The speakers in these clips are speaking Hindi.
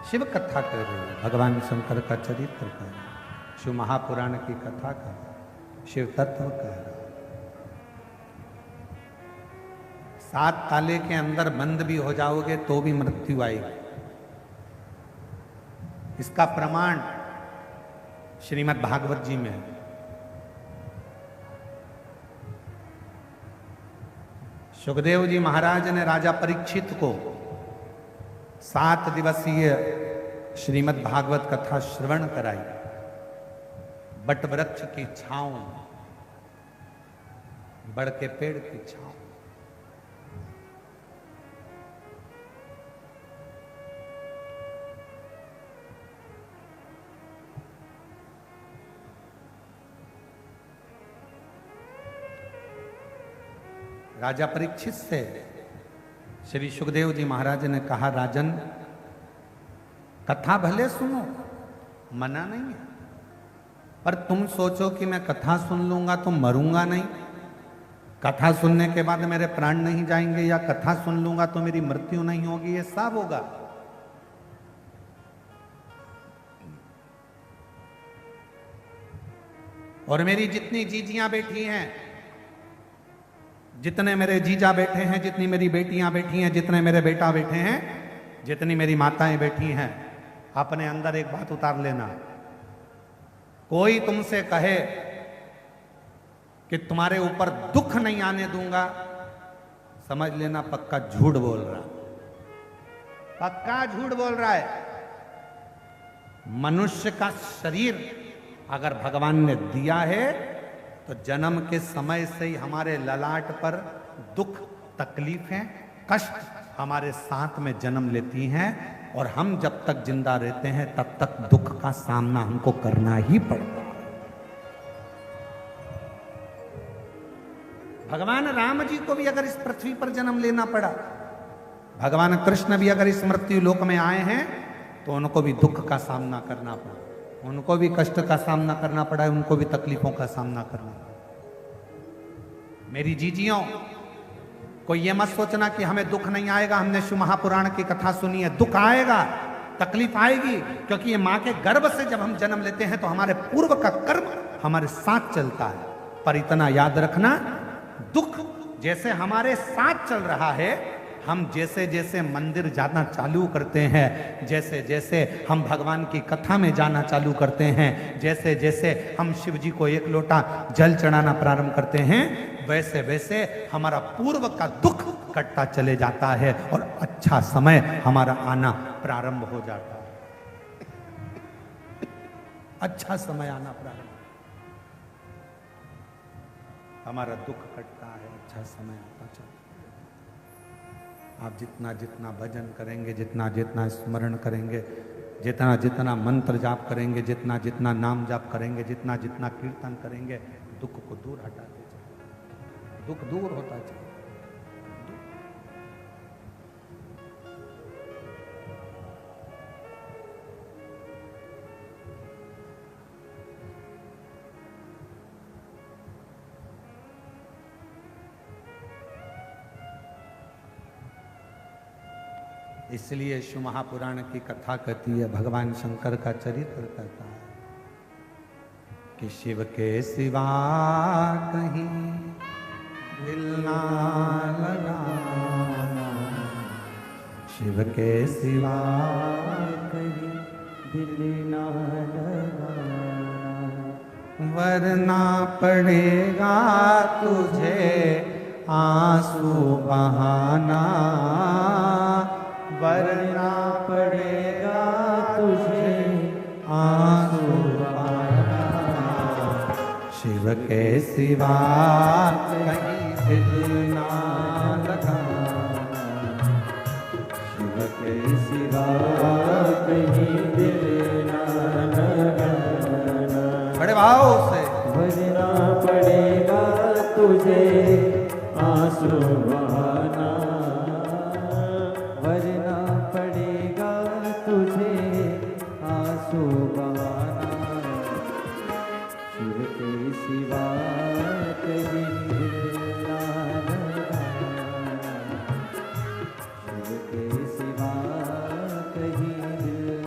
शिव कथा कर रही है, भगवान शंकर का चरित्र कर रही है, शिव महापुराण की कथा कर रही है, शिव तत्व कह रहा है। 7 ताले के अंदर बंद भी हो जाओगे तो भी मृत्यु आएगी। इसका प्रमाण श्रीमद् भागवत जी में है। सुखदेव जी महाराज ने राजा परीक्षित को 7 दिवसीय श्रीमद् भागवत कथा श्रवण कराई, बट वृक्ष की छांव, बड़ के पेड़ की छांव। राजा परीक्षित से श्री सुखदेव जी महाराज ने कहा, राजन कथा भले सुनो, मना नहीं है, पर तुम सोचो कि मैं कथा सुन लूंगा तो मरूंगा नहीं, कथा सुनने के बाद मेरे प्राण नहीं जाएंगे, या कथा सुन लूंगा तो मेरी मृत्यु नहीं होगी, ये सब होगा। और मेरी जितनी जीजियां बैठी हैं, जितने मेरे जीजा बैठे हैं, जितनी मेरी बेटियां बैठी हैं, जितने मेरे बेटा बैठे हैं, जितनी मेरी माताएं बैठी हैं, अपने अंदर एक बात उतार लेना। कोई तुमसे कहे कि तुम्हारे ऊपर दुख नहीं आने दूंगा, समझ लेना पक्का झूठ बोल रहा, पक्का झूठ बोल रहा है। मनुष्य का शरीर अगर भगवान ने दिया है तो जन्म के समय से ही हमारे ललाट पर दुख, तकलीफें, कष्ट हमारे साथ में जन्म लेती हैं, और हम जब तक जिंदा रहते हैं तब तक दुख का सामना हमको करना ही पड़ता है। भगवान राम जी को भी अगर इस पृथ्वी पर जन्म लेना पड़ा, भगवान कृष्ण भी अगर इस मृत्यु लोक में आए हैं तो उनको भी दुख का सामना करना पड़ा, उनको भी कष्ट का सामना करना पड़ा है, उनको भी तकलीफों का सामना करना पड़ा। मेरी जीजियों को ये मत सोचना कि हमें दुख नहीं आएगा, हमने शिव महापुराण की कथा सुनी है। दुख आएगा, तकलीफ आएगी, क्योंकि ये मां के गर्भ से जब हम जन्म लेते हैं तो हमारे पूर्व का कर्म हमारे साथ चलता है। पर इतना याद रखना, दुख जैसे हमारे साथ चल रहा है, हम जैसे जैसे मंदिर जाना चालू करते हैं, जैसे जैसे हम भगवान की कथा में जाना चालू करते हैं, जैसे जैसे हम शिव जी को 1 लोटा जल चढ़ाना प्रारंभ करते हैं, वैसे वैसे हमारा पूर्व का दुख कटता चले जाता है और अच्छा समय हमारा आना प्रारंभ हो जाता है। अच्छा समय आना प्रारंभ, हमारा दुख कटता है, अच्छा समय आता चलता है। आप जितना जितना भजन करेंगे, जितना जितना स्मरण करेंगे, जितना जितना मंत्र जाप करेंगे, जितना जितना नाम जाप करेंगे, जितना जितना कीर्तन करेंगे, दुख को दूर हटाते चले, दुख दूर होता चले। इसलिए शिव महापुराण की कथा कहती है, भगवान शंकर का चरित्र कहता है कि शिव के सिवा कहीं दिल ना लगाना, शिव के सिवा कहीं दिल ना लगाना, वरना पड़ेगा तुझे आंसू बहाना, वरना पड़ेगा तुझे आंसू बहाना, शिव के सिवा कहीं दिल ना लगाना, शिव के सिवा कहीं दिल ना लगाना, बड़े भाव से, वरना पड़ेगा तुझे आंसू बहाना, वरना पड़ेगा तुझे आंसू बहाना, शिव के सिवा कहीं दिल ना लगाना, शिव के सिवा कहीं दिल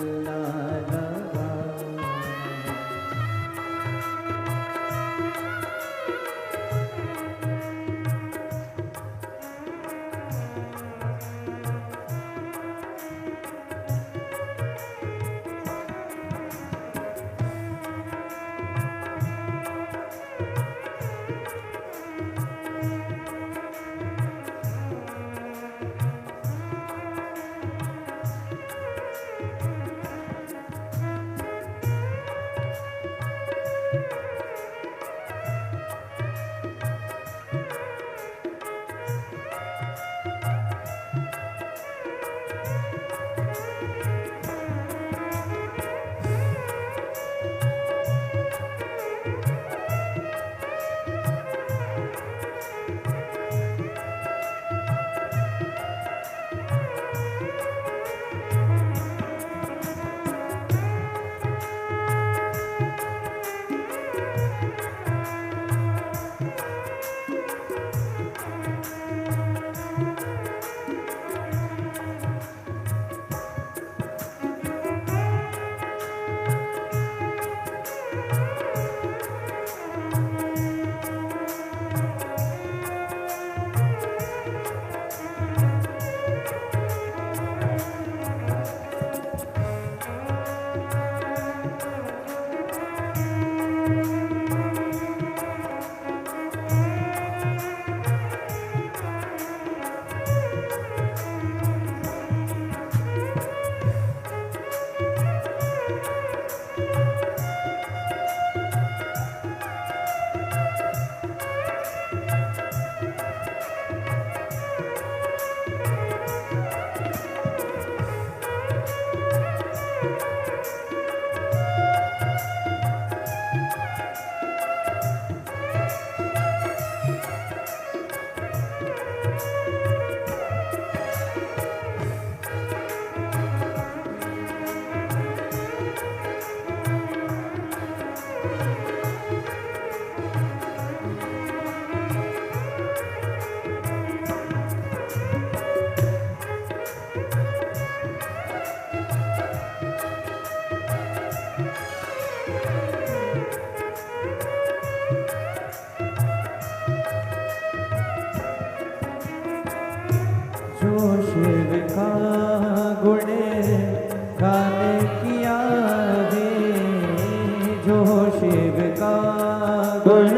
गान किया है, जो शिव का गुण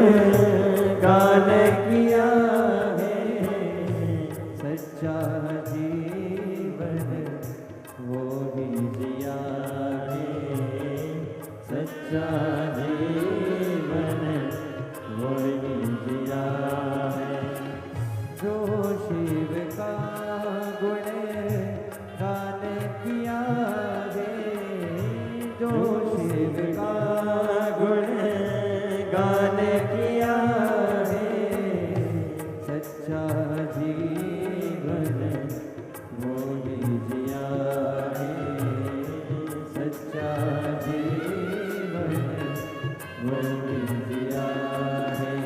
गान किया है, सच्चा जीवन वो ही जिया है, सच्चा जीवन वो ही जिया है, जो शिव का गुण गान किया है, जो शिव का गुण गान किया है, सच्चा जीवन वो ही जिया है, सच्चा जीवन वो ही जिया है।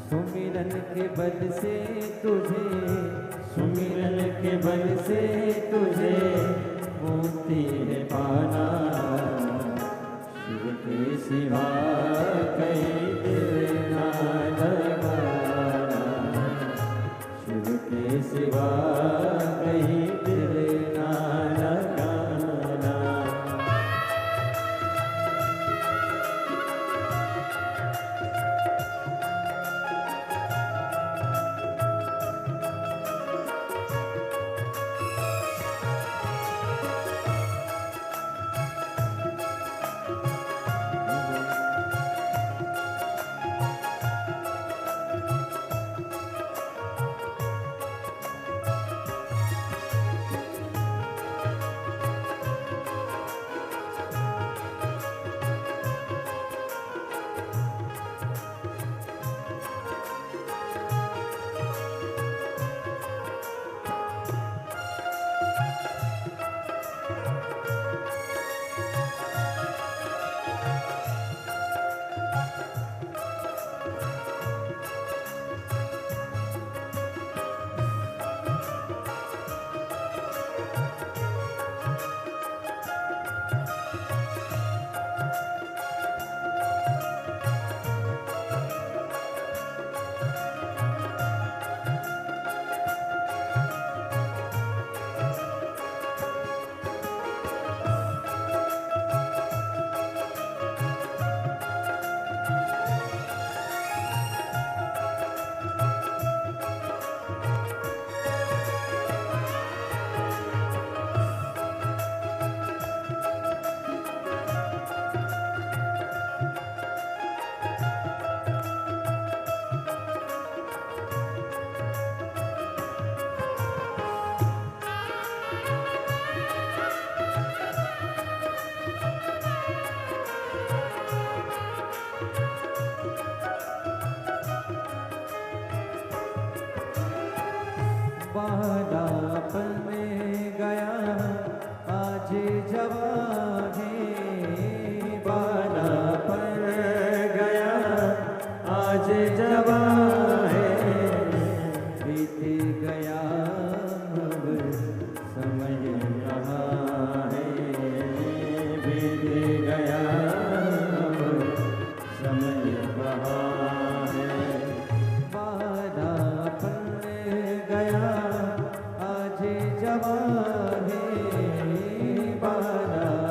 सुमिरन के बल से तुझे, सुमिरन के बल से तुझे मुक्ति है पाना, शिव के सिवा कहीं दिल ना लगाना, शिव के सिवा कहीं दिल ना लगाना। बालापन में गया आज जवान है, बालापन गया आज जवान है, बीत गया अब समय रहा है, बीत गया अब समय रहा है, बालापन गया आज जवान है, बाला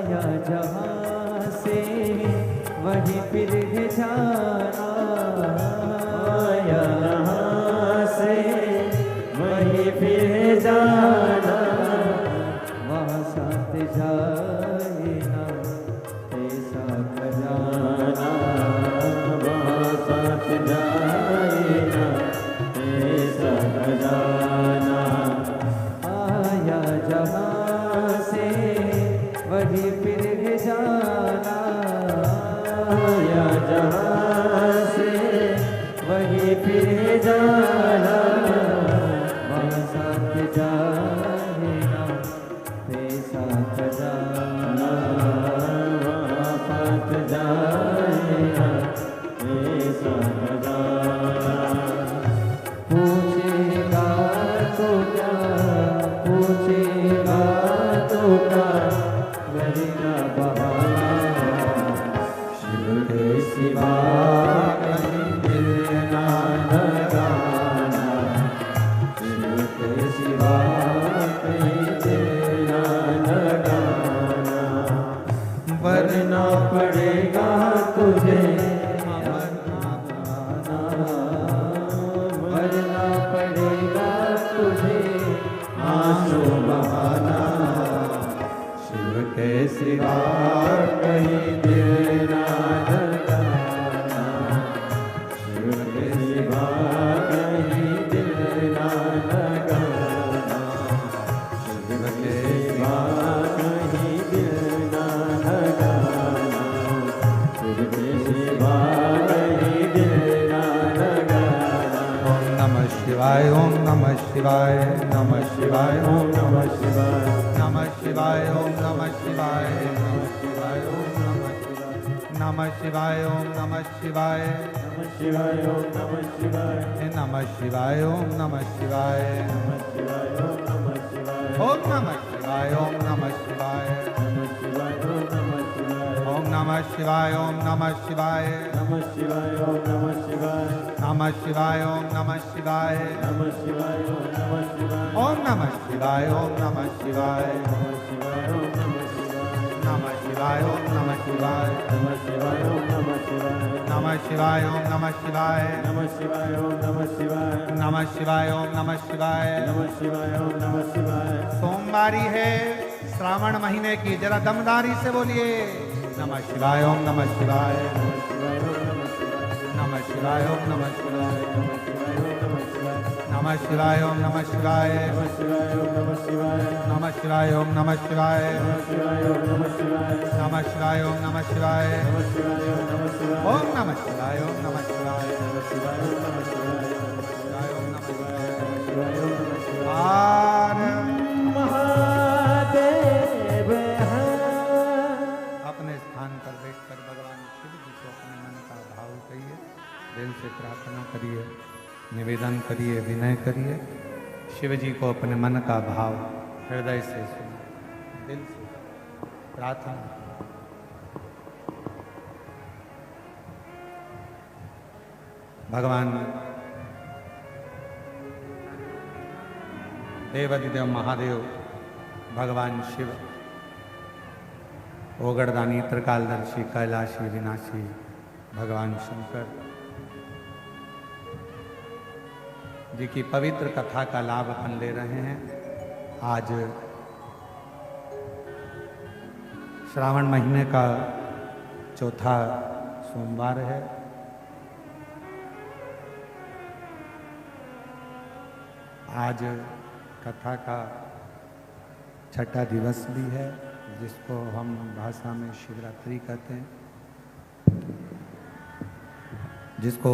आया जहाँ से वहीं फिर है जाना, आया जहाँ से वहीं फिर है जाना, वहाँ साथ जाए ना ऐसा खजाना, वहाँ साथ जाए ना ऐसा खजाना, आया जहाँ से वहीं फिर है जाना, आया जहाँ से वहीं फिर है जाना, वहाँ साथ जाए ना ऐसा खजाना, वहाँ साथ जाए ना ऐसा खजाना। पूछेगा तो क्या, पूछेगा तो क्या, करेगा बहाना, शिव के सिवा कहीं दिल ना लगाना, शिव के सिवा कहीं दिल ना लगाना, वरना पड़ेगा तुझे मरना पड़ेगा तुझे आंसू बहाना, शिव के सिवा कहीं दिल ना लगाना, शिव के सिवा कहीं दिल ना लगाना, शिव के सिवा कहीं दिल ना लगाना, शिव के सिवा कहीं दिल ना लगाना। ओम नमः शिवाय, ओम नमः शिवाय, नमः शिवाय, ओम नमः शिवाय, नमः शिवाय, ओम नमः शिवाय, नमः शिवाय, ओम नमः शिवाय, नमः शिवाय, ओम नमः शिवाय, नमः शिवाय ओम नमः शिवाय, नमः शिवाय, ओम नमः शिवाय, नमः शिवाय ओम नमः शिवाय, ओम नमः शिवाय, ओम नमः शिवाय, नमः शिवाय ओम नमः शिवाय, ओम नमः शिवाय, ओम नमः शिवाय, नमः शिवाय ओम नमः शिवाय, नमः शिवाय, ओम नमः शिवाय, नमः शिवाय ओम नमः शिवाय, ओम नमः शिवाय, ओम नमः शिवाय, नमः शिवाय ओम नमः शिवाय, नमः शिवाय, ओम नमः शिवाय, नमः शिवाय ओम नमः शिवाय, नमः शिवाय, ओम नमः शिवाय, नमः शिवाय ओम नमः शिवाय, नमः शिवाय, ओम नमः शिवाय। नमः शिवाय ओम नमः शिवाय। सोमवारी है श्रावण महीने की, जरा दमदारी से बोलिए नमः शिवाय, ओम नमः शिवाय, नमः शिवाय, ओम नमः शिवाय, नमः शिवाय, ओम नमः शिवाय, नमः शिवाय, ओम नमः शिवाय, नमः शिवाय, ओम नमः शिवाय, ओम नमः शिवाय, ओम नमः शिवाय, हर महादेव अपने स्थान पर बैठकर भगवान शिव जी को अपने मन का भाव कहिए, दिल से प्रार्थना करिए, निवेदन करिए, विनय करिए। शिव जी को अपने मन का भाव हृदय से सुनिए, दिल से प्रार्थना। भगवान देवाधिदेव महादेव, भगवान शिव, ओगड़दानी, त्रिकालदर्शी, कैलाशी, विनाशी भगवान शंकर जी की पवित्र कथा का लाभ अपन ले रहे हैं। आज श्रावण महीने का चौथा सोमवार है। आज कथा का छठा दिवस भी है, जिसको हम भाषा में शिवरात्रि कहते हैं, जिसको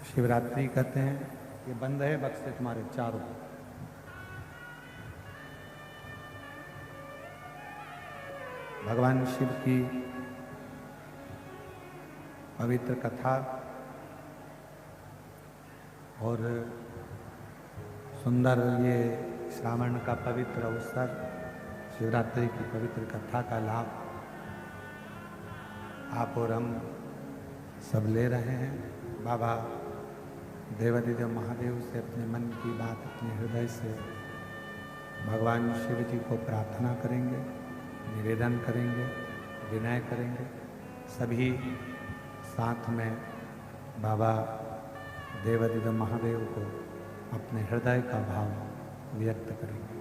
शिवरात्रि कहते हैं। ये बंद है बक्से तुम्हारे चारों। भगवान शिव की पवित्र कथा और सुंदर ये श्रावण का पवित्र अवसर, शिवरात्रि की पवित्र कथा का लाभ आप और हम सब ले रहे हैं। बाबा देवाधिदेव महादेव से अपने मन की बात अपने हृदय से भगवान शिव जी को प्रार्थना करेंगे। निवेदन करेंगे, विनय करेंगे। सभी साथ में बाबा देवादिदेव महादेव को अपने हृदय का भाव व्यक्त करेंगे।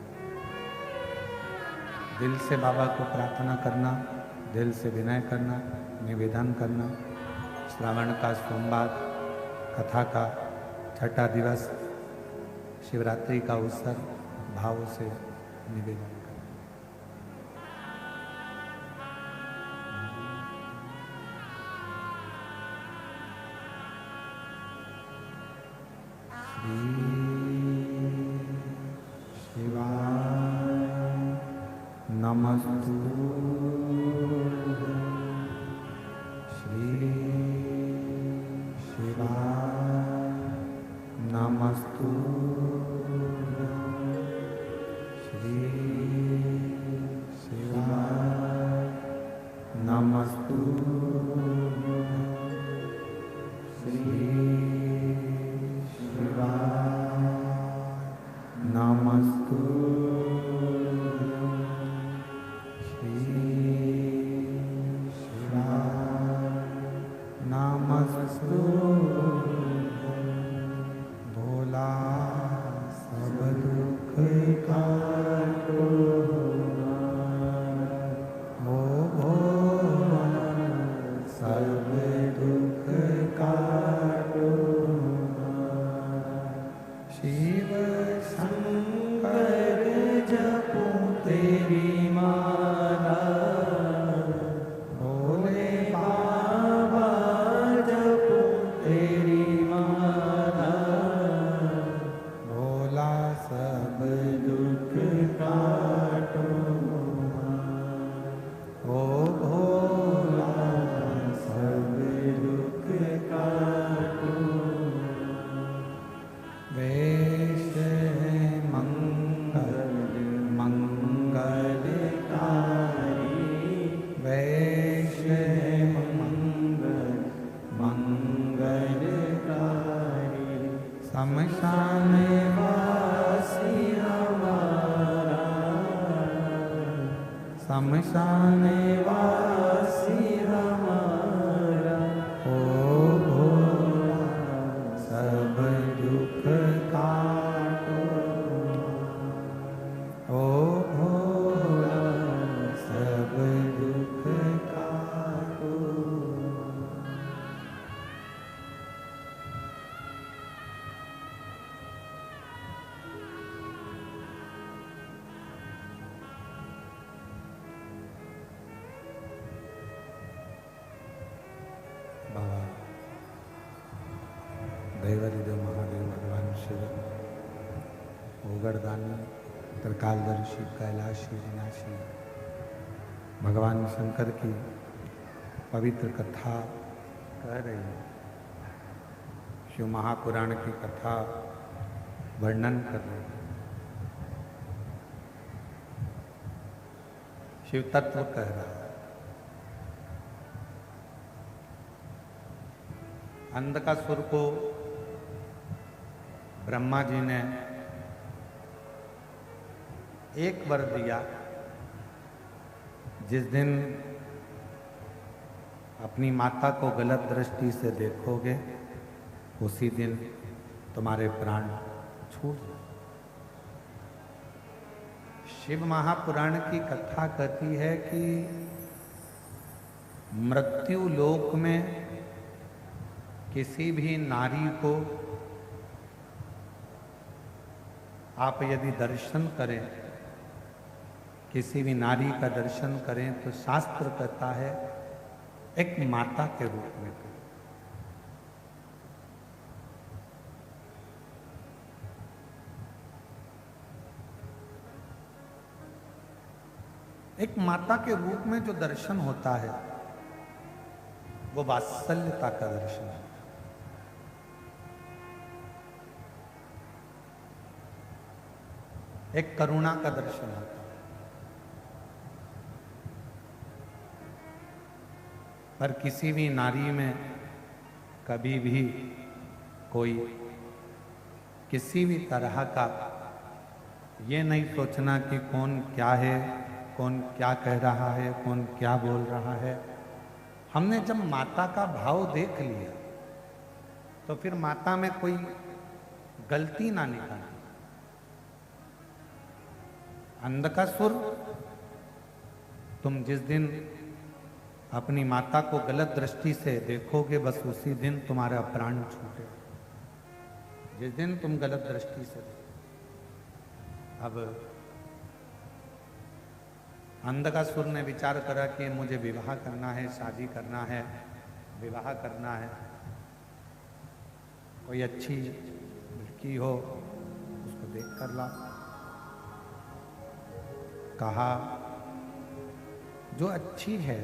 दिल से बाबा को प्रार्थना करना, दिल से विनय करना, निवेदन करना। श्रावण का सोमवार, कथा का छठा दिवस, शिवरात्रि का अवसर, भाव से निवेदन करना। बाबा देवादिदेव महादेव भगवान शिव, ओगरदानी, त्रिकालदर्शी, कैलाशी, विनाशी, भगवान शंकर की पवित्र कथा कह रही है। शिव महापुराण की कथा वर्णन कर रही है। शिव तत्व कह रहा है। अंधकासुर को ब्रह्मा जी ने एक वर दिया, जिस दिन अपनी माता को गलत दृष्टि से देखोगे उसी दिन तुम्हारे प्राण छूट जाए। शिव महापुराण की कथा कहती है कि मृत्यु लोक में किसी भी नारी को आप यदि दर्शन करें, किसी भी नारी का दर्शन करें तो शास्त्र कहता है एक माता के रूप में। एक माता के रूप में जो दर्शन होता है वो वात्सल्यता का दर्शन है। एक करुणा का दर्शन होता है। पर किसी भी नारी में कभी भी कोई किसी भी तरह का ये नहीं सोचना कि कौन क्या है, कौन क्या कह रहा है, कौन क्या बोल रहा है। हमने जब माता का भाव देख लिया तो फिर माता में कोई गलती ना निकाली। अंधकासुर, तुम जिस दिन अपनी माता को गलत दृष्टि से देखोगे बस उसी दिन तुम्हारा प्राण छूटेगा, जिस दिन तुम गलत दृष्टि से। अब अंधकासुर ने विचार करा कि मुझे विवाह करना है, शादी करना है, विवाह करना है, कोई अच्छी लड़की हो उसको देख कर ला। कहा जो अच्छी है,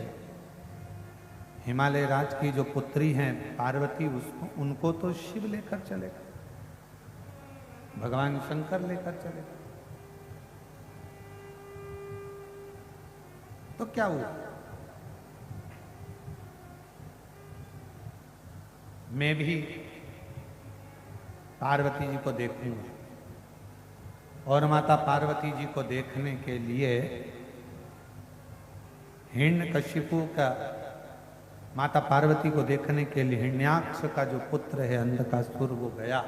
हिमालय राज की जो पुत्री हैं पार्वती, उसको उनको तो शिव लेकर चलेगा, भगवान शंकर लेकर चलेगा। तो क्या हुआ, मैं भी पार्वती जी को देखूंगा। और माता पार्वती जी को देखने के लिए हिरण्यकशिपु का, माता पार्वती को देखने के लिए हिरण्याक्ष का जो पुत्र है अंधकासुर वो गया।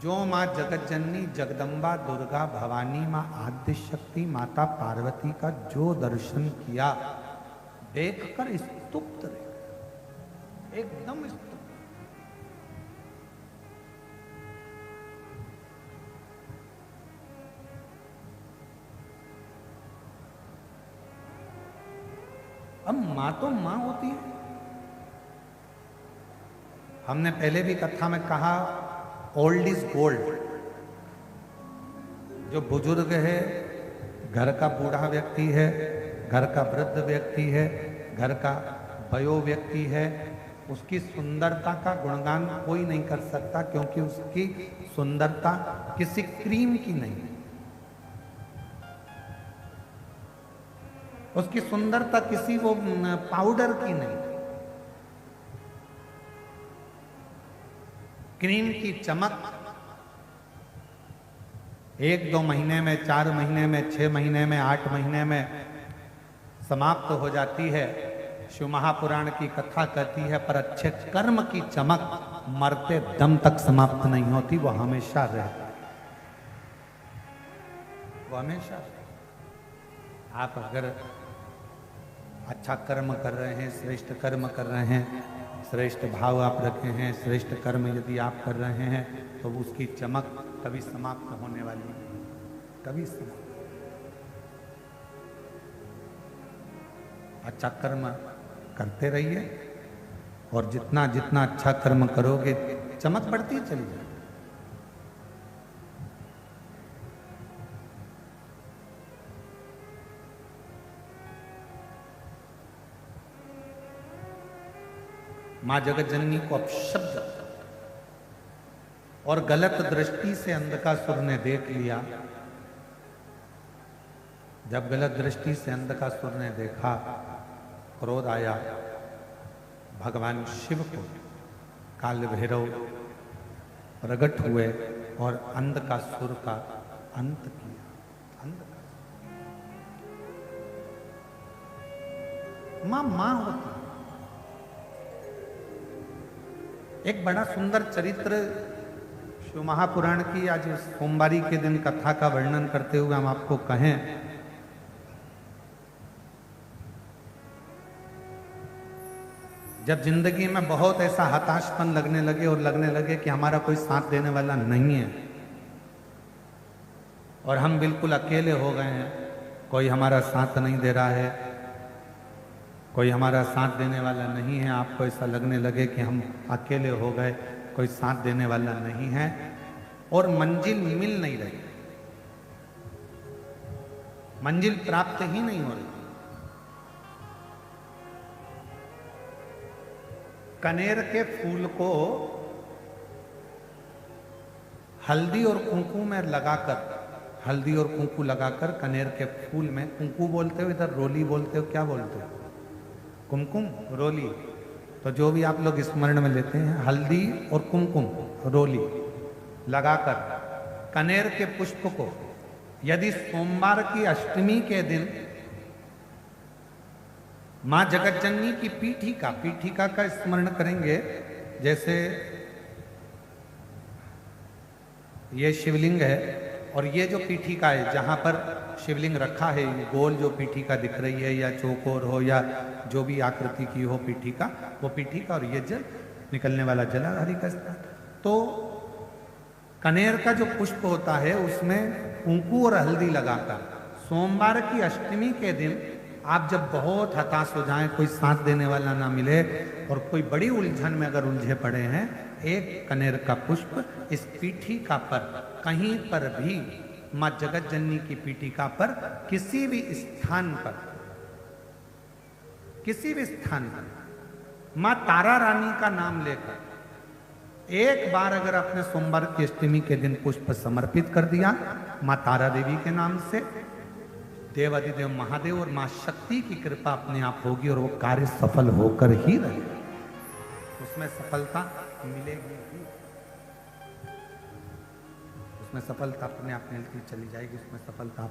जो माँ जगत जननी जगदम्बा दुर्गा भवानी माँ आद्य शक्ति माता पार्वती का जो दर्शन किया, देखकर स्तुप्त रहे, एकदम स्तुप्त। अब मां तो मां होती है। हमने पहले भी कथा में कहा ओल्ड इज गोल्ड। जो बुजुर्ग है, घर का बूढ़ा व्यक्ति है, घर का वृद्ध व्यक्ति है, घर का वयो व्यक्ति है, उसकी सुंदरता का गुणगान कोई नहीं कर सकता, क्योंकि उसकी सुंदरता किसी क्रीम की नहीं, उसकी सुंदरता किसी वो पाउडर की नहीं। क्रीम की चमक 1-2 महीने में, 4 महीने में, 6 महीने में, 8 महीने में समाप्त हो जाती है। शिव महापुराण की कथा कहती है, पर अच्छे कर्म की चमक मरते दम तक समाप्त नहीं होती, वो हमेशा रहती है, वो हमेशा। आप अगर अच्छा कर्म कर रहे हैं, श्रेष्ठ कर्म कर रहे हैं, श्रेष्ठ भाव आप रखे हैं, श्रेष्ठ कर्म यदि आप कर रहे हैं, तो उसकी चमक कभी समाप्त होने वाली नहीं, कभी समाप्त। अच्छा कर्म करते रहिए, और जितना जितना अच्छा कर्म करोगे चमक बढ़ती चली जाएगी। मां जगत जननी को अपशब्द और गलत दृष्टि से अंधकासुर ने देख लिया। जब गलत दृष्टि से अंधकासुर ने देखा, क्रोध आया, भगवान शिव को काल भैरव प्रकट हुए और अंधकासुर का अंत किया। मां होती। एक बड़ा सुंदर चरित्र शिव महापुराण की आज सोमवारी के दिन कथा का वर्णन करते हुए हम आपको कहें। जब जिंदगी में बहुत ऐसा हताशपन लगने लगे और लगने लगे कि हमारा कोई साथ देने वाला नहीं है और हम बिल्कुल अकेले हो गए हैं, कोई हमारा साथ नहीं दे रहा है, कोई हमारा साथ देने वाला नहीं है, आपको ऐसा लगने लगे कि हम अकेले हो गए, कोई साथ देने वाला नहीं है और मंजिल मिल नहीं रही, मंजिल प्राप्त ही नहीं हो रही। कनेर के फूल को हल्दी और कुंकू में लगाकर, हल्दी और कुंकू लगाकर कनेर के फूल में, कुंकू बोलते हो, इधर रोली बोलते हो, क्या बोलते हो? कुमकुम, रोली। तो जो भी आप लोग स्मरण में लेते हैं, हल्दी और कुमकुम, रोली लगाकर कनेर के पुष्प को यदि सोमवार की अष्टमी के दिन मां जगत जननी की पीठिका का स्मरण करेंगे, जैसे ये शिवलिंग है और ये जो पीठिका है जहां पर शिवलिंग रखा है, गोल जो पीठिका दिख रही है या चौकोर हो या जो भी आकृति की हो पीठिका, वो पीठिका और ये जल निकलने वाला जलाधारी का स्थान। तो कनेर का जो पुष्प होता है उसमें कुंकू और हल्दी लगाकर सोमवार की अष्टमी के दिन आप जब बहुत हताश हो जाएं, कोई साथ देने वाला ना मिले और कोई बड़ी उलझन में अगर उलझे पड़े हैं, एक कनेर का पुष्प इस पीठिका पर कहीं पर भी मां जगत जननी की पीठिका पर किसी भी स्थान पर मां तारा रानी का नाम लेकर एक बार अगर आपने सोमवार की अष्टमी के दिन पुष्प समर्पित कर दिया मां तारा देवी के नाम से, देवादिदेव महादेव और मां शक्ति की कृपा अपने आप होगी और वो कार्य सफल होकर ही रहेगा, उसमें सफलता मिलेगी ही, उसमें सफलता अपने आप मिलती चली जाएगी, उसमें सफलता